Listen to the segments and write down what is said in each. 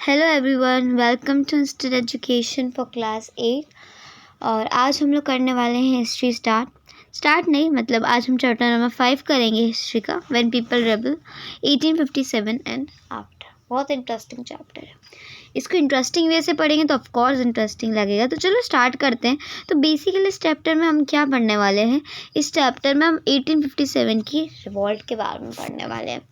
Hello everyone, welcome to instant education for class 8। और आज हम लोग करने वाले हैं हिस्ट्री स्टार्ट नहीं मतलब आज हम चैप्टर नंबर 5 करेंगे हिस्ट्री का, when people rebel 1857 and after. बहुत इंटरेस्टिंग चैप्टर है। इसको इंटरेस्टिंग वे से पढ़ेंगे तो ऑफकोर्स इंटरेस्टिंग लगेगा। तो चलो स्टार्ट करते हैं। तो बेसिकली इस चैप्टर में हम क्या पढ़ने वाले हैं? इस चैप्टर में हम 1857 की रिवॉल्ट के बारे में पढ़ने वाले हैं।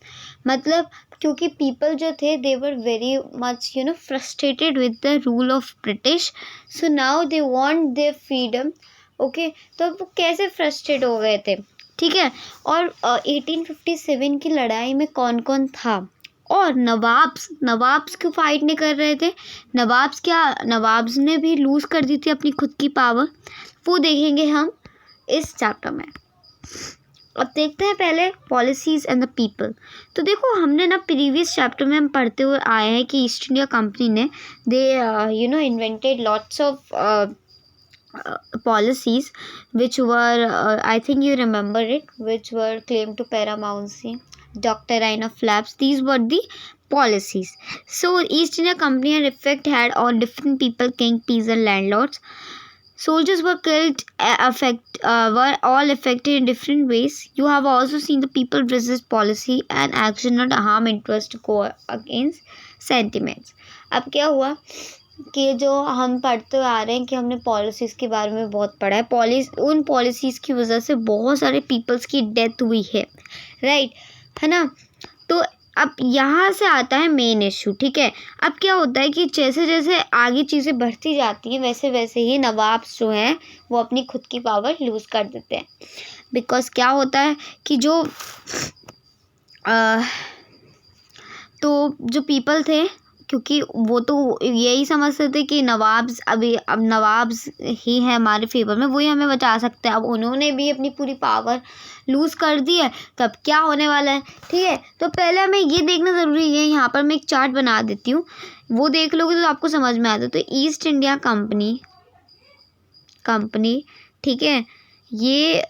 मतलब क्योंकि पीपल जो थे they were very much frustrated with the rule of British, so now they want their freedom. Okay, तो वो कैसे फ्रस्ट्रेट हो गए थे, ठीक है। और 1857 की लड़ाई में कौन कौन था, और नवाब्स क्यों फाइट नहीं कर रहे थे? नवाब्स ने भी लूज़ कर दी थी अपनी खुद की पावर, वो देखेंगे हम इस चैप्टर में। अब देखते हैं पहले पॉलिसीज़ एंड द पीपल। तो देखो, हमने ना प्रीवियस चैप्टर में हम पढ़ते हुए आए हैं कि ईस्ट इंडिया कंपनी ने they invented lots of policies which were I think you remember it, which were claimed to paramountcy, doctrine of lapse. These were the policies. So East India Company and effect had on different people, king, peasants and landlords. Soldiers were killed, were all affected in different ways. You have also seen the people resist policy and action not harm interest to go against sentiments. अब क्या हुआ कि जो हम पढ़ते आ रहे हैं कि हमने पॉलिसीज़ के बारे में बहुत पढ़ा है। उन पॉलिसीज़ की वजह से बहुत सारे पीपल्स की डेथ हुई है, राइट, है ना। तो अब यहाँ से आता है मेन इशू, ठीक है। अब क्या होता है कि जैसे जैसे आगे चीज़ें बढ़ती जाती हैं वैसे वैसे ही नवाब्स जो हैं वो अपनी खुद की पावर लूज़ कर देते हैं। बिकॉज क्या होता है कि जो पीपल थे, क्योंकि वो तो यही समझते थे कि अब नवाब्स ही हैं हमारे फेवर में, वही हमें बचा सकते हैं। अब उन्होंने भी अपनी पूरी पावर लूज़ कर दी है, तब क्या होने वाला है, ठीक है। तो पहले हमें ये देखना ज़रूरी है। यहाँ पर मैं एक चार्ट बना देती हूँ, वो देख लोगे तो आपको समझ में आता है। तो ईस्ट इंडिया कंपनी, ठीक है, ये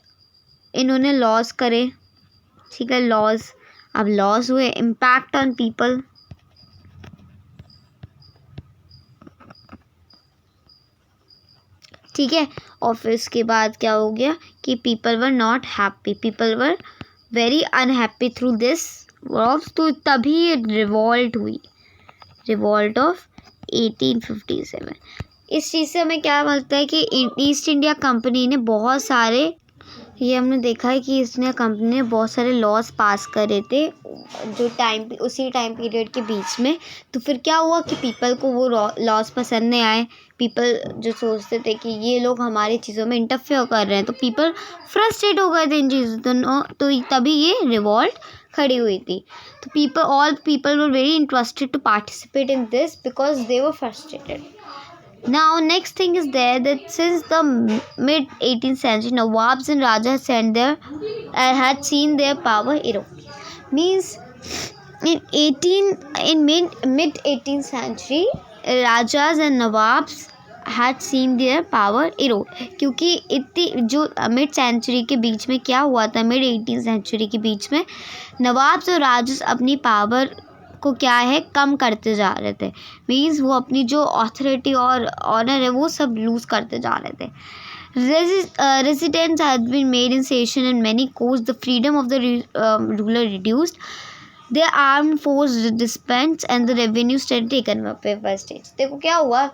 इन्होंने लॉस करे, ठीक है, अब लॉस हुए, इम्पैक्ट ऑन पीपल, ठीक है। और फिर उसके बाद क्या हो गया कि people were not happy, people were very unhappy through this Wars. तो तभी रिवॉल्ट हुई, रिवॉल्ट ऑफ 1857। इस चीज़ से हमें क्या मिलता है कि ईस्ट इंडिया कंपनी ने बहुत सारे, ये हमने देखा है कि ईस्ट इंडिया कंपनी ने बहुत सारे लॉज पास करे थे उसी टाइम पीरियड के बीच में। तो फिर क्या हुआ कि पीपल को वो लॉज पसंद नहीं आए। पीपल जो सोचते थे कि ये लोग हमारी चीज़ों में इंटरफेयर कर रहे हैं, तो पीपल फ्रस्ट्रेट हो गए थे इन चीज़ों, तो तभी ये रिवॉल्ट खड़ी हुई थी। तो all people were very interested to participate in this because they were frustrated. Now, next thing is there that since the mid 18th century, Nawabs and Rajas had seen their power erode. Means in mid 18th century, Rajas and Nawabs had seen their power erode. क्योंकि इतनी जो mid century के बीच में क्या हुआ था, mid 18th century के बीच में नवाब्स और राजस अपनी पावर को क्या है कम करते जा रहे थे। मीन्स वो अपनी जो अथॉरिटी और ऑनर है वो सब लूज़ करते जा रहे थे। Residents had been made in session in many courts. The freedom of the ruler reduced. Their armed force disbanded and the revenue started taken away by states. देखो क्या हुआ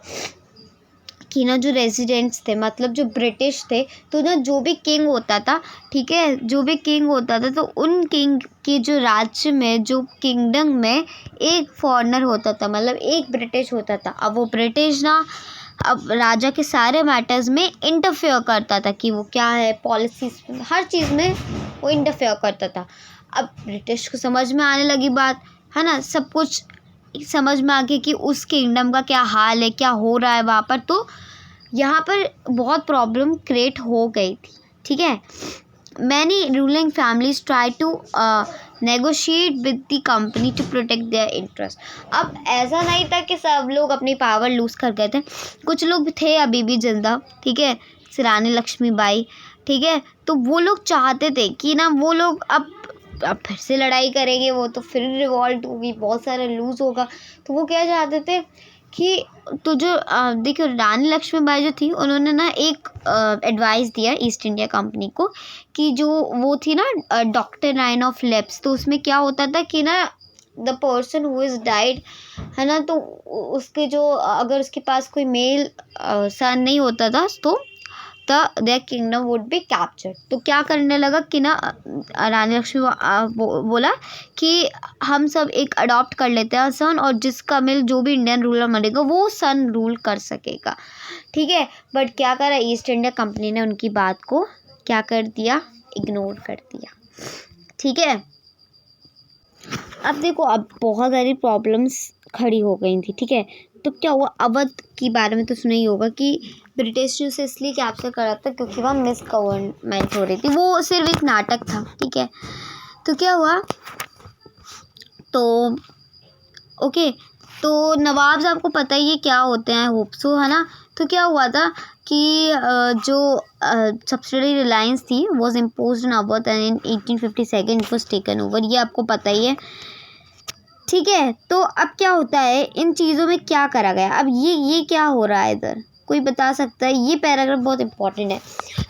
कि ना जो रेजिडेंट्स थे, मतलब जो ब्रिटिश थे, तो ना जो भी किंग होता था, ठीक है, जो भी किंग होता था तो उन किंग के जो राज्य में, जो किंगडम में एक फॉरेनर होता था, मतलब एक ब्रिटिश होता था। अब वो ब्रिटिश ना अब राजा के सारे मैटर्स में इंटरफेयर करता था कि वो क्या है पॉलिसीज, हर चीज़ में वो इंटरफेयर करता था। अब ब्रिटिश को समझ में आने लगी बात, है ना, सब कुछ समझ में आ गया कि उस किंगडम का क्या हाल है, क्या हो रहा है वहाँ पर। तो यहाँ पर बहुत प्रॉब्लम क्रिएट हो गई थी, ठीक है। Many ruling families try to negotiate with the company to protect their interest. अब ऐसा नहीं था कि सब लोग अपनी पावर लूज़ कर गए थे, कुछ लोग थे अभी भी जिंदा, ठीक है, रानी लक्ष्मीबाई, ठीक है। तो वो लोग चाहते थे कि ना वो लोग अब अब फिर से लड़ाई करेंगे वो, तो फिर रिवॉल्ट होगी, बहुत सारा लूज़ होगा। तो वो क्या चाहते थे कि तो जो देखिए रानी लक्ष्मीबाई जो थी उन्होंने ना एक एडवाइस दिया ईस्ट इंडिया कंपनी को कि जो वो थी ना डॉक्ट्रिन ऑफ लेप्स, तो उसमें क्या होता था कि ना the person who is died है ना, तो उसके जो अगर उसके पास कोई मेल सन नहीं होता था तो there kingdom would be captured. तो क्या करने लगा कि ना रानी लक्ष्मी बोला कि हम सब एक अडॉप्ट कर लेते हैं सन, और जिसका मिल जो भी इंडियन रूलर मरेगा वो सन रूल कर सकेगा, ठीक है। बट क्या करा ईस्ट इंडिया कंपनी ने उनकी बात को क्या कर दिया, इग्नोर कर दिया, ठीक है। अब देखो अब बहुत सारी प्रॉब्लम्स खड़ी हो गई थी, ठीक है। तो क्या हुआ, अवध के बारे में तो सुना ही होगा कि ब्रिटिश ने उसे इसलिए कैप्चर करा था क्योंकि वह मिस गवर्नमेंट हो रही थी, वो सिर्फ एक नाटक था, ठीक है। तो क्या हुआ, तो ओके, तो नवाब्स आपको पता ही है क्या होते हैं, होप्सो, है ना। तो क्या हुआ था कि जो सब्सिडरी रिलायंस थी was imposed in Awadh and in 1857 it was taken over, ये आपको पता ही है, ठीक है। तो अब क्या होता है, इन चीज़ों में क्या करा गया, अब ये क्या हो रहा है इधर, कोई बता सकता है, ये पैराग्राफ बहुत इंपॉर्टेंट है।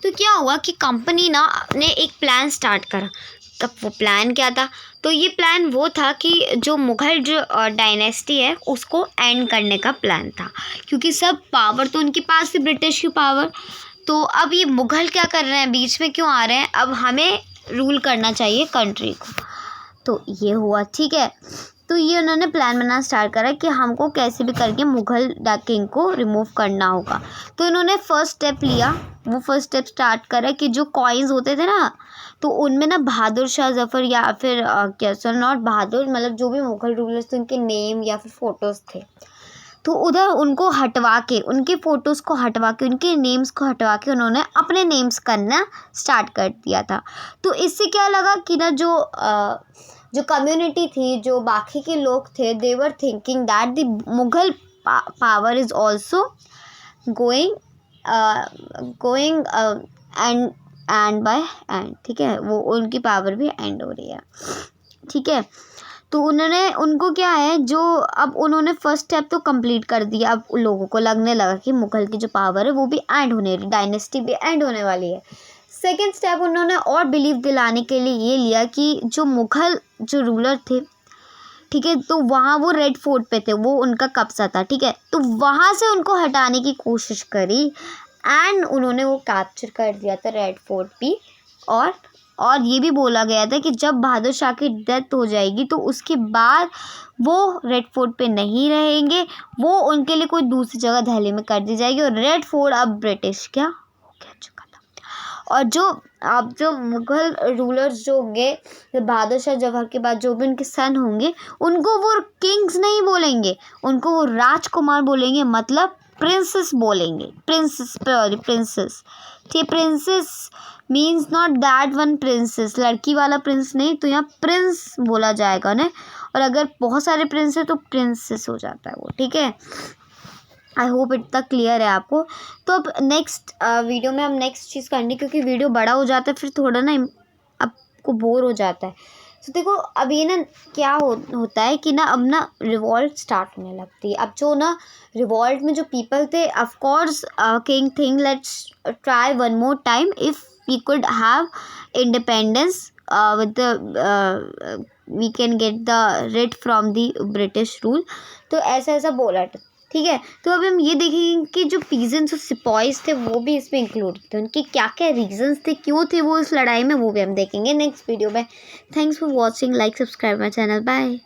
तो क्या हुआ कि कंपनी ना ने एक प्लान स्टार्ट करा। तब वो प्लान क्या था, तो ये प्लान वो था कि जो मुग़ल जो डायनेस्टी है उसको एंड करने का प्लान था, क्योंकि सब पावर तो उनके पास थी, ब्रिटिश की पावर। तो अब ये मुग़ल क्या कर रहे हैं, बीच में क्यों आ रहे हैं, अब हमें रूल करना चाहिए कंट्री को। तो ये हुआ, ठीक है। तो ये उन्होंने प्लान बनाना स्टार्ट करा कि हमको कैसे भी करके मुग़ल किंग को रिमूव करना होगा। तो इन्होंने फर्स्ट स्टेप लिया, वो फर्स्ट स्टेप स्टार्ट करा कि जो कॉइन्स होते थे ना, तो उनमें ना बहादुर शाह जफ़र या फिर क्या सर नॉट बहादुर, मतलब जो भी मुग़ल रूलर्स थे उनके नेम या फिर फ़ोटोज़ थे, तो उधर उनको हटवा के, उनके फ़ोटोज़ को हटवा के, उनके नेम्स को हटवा के उन्होंने अपने नेम्स करना स्टार्ट कर दिया था। तो इससे क्या लगा कि ना जो कम्युनिटी थी, जो बाकी के लोग थे, they were thinking that the Mughal power is also going end by end, ठीक है, वो उनकी पावर भी एंड हो रही है, ठीक है। तो उनको क्या है, जो अब उन्होंने फर्स्ट स्टेप तो कंप्लीट कर दिया, अब लोगों को लगने लगा कि मुग़ल की जो पावर है वो भी एंड होने रही, डायनेस्टी भी एंड होने वाली है। सेकेंड स्टेप उन्होंने और बिलीव दिलाने के लिए ये लिया कि जो मुग़ल जो रूलर थे, ठीक है, तो वहाँ वो रेड फोर्ट पे थे, वो उनका कब्जा था, ठीक है। तो वहाँ से उनको हटाने की कोशिश करी एंड उन्होंने वो कैप्चर कर दिया था रेड फोर्ट भी। और ये भी बोला गया था कि जब बहादुर शाह की डेथ हो जाएगी तो उसके बाद वो रेड फोर्ट पे नहीं रहेंगे, वो उनके लिए कोई दूसरी जगह दिल्ली में कर दी जाएगी, और रेड फोर्ट अब ब्रिटिश क्या हो गया चुका था। और जो मुग़ल रूलर्स जो होंगे, बहादुर शाह जफर के बाद जो भी उनके सन होंगे, उनको वो किंग्स नहीं बोलेंगे, उनको वो राजकुमार बोलेंगे, मतलब प्रिंसेस बोलेंगे, प्रिंसेस, ठीक, princess means not that one princess, लड़की वाला प्रिंस नहीं, तो यहाँ प्रिंस बोला जाएगा ना, और अगर बहुत सारे प्रिंस है तो प्रिंसेस हो जाता है वो, ठीक है। आई होप इतना क्लियर है आपको। तो अब नेक्स्ट वीडियो में हम नेक्स्ट चीज़ करनी, क्योंकि वीडियो बड़ा हो जाता है फिर थोड़ा ना आपको बोर हो जाता है। तो देखो अब ये ना क्या होता है कि ना अब ना रिवॉल्ट स्टार्ट होने लगती है। अब जो ना रिवॉल्ट में जो पीपल थे, of course king think let's try one more time if we could have independence with the we can get the writ from the British rule. तो ऐसा बोला था, ठीक है। तो अब हम ये देखेंगे कि जो पीजेंट्स और सिपाहीज थे वो भी इसमें इंक्लूड थे, उनके क्या क्या रीजंस थे, क्यों थे वो इस लड़ाई में, वो भी हम देखेंगे नेक्स्ट वीडियो में। Thanks for watching, like subscribe my channel, bye.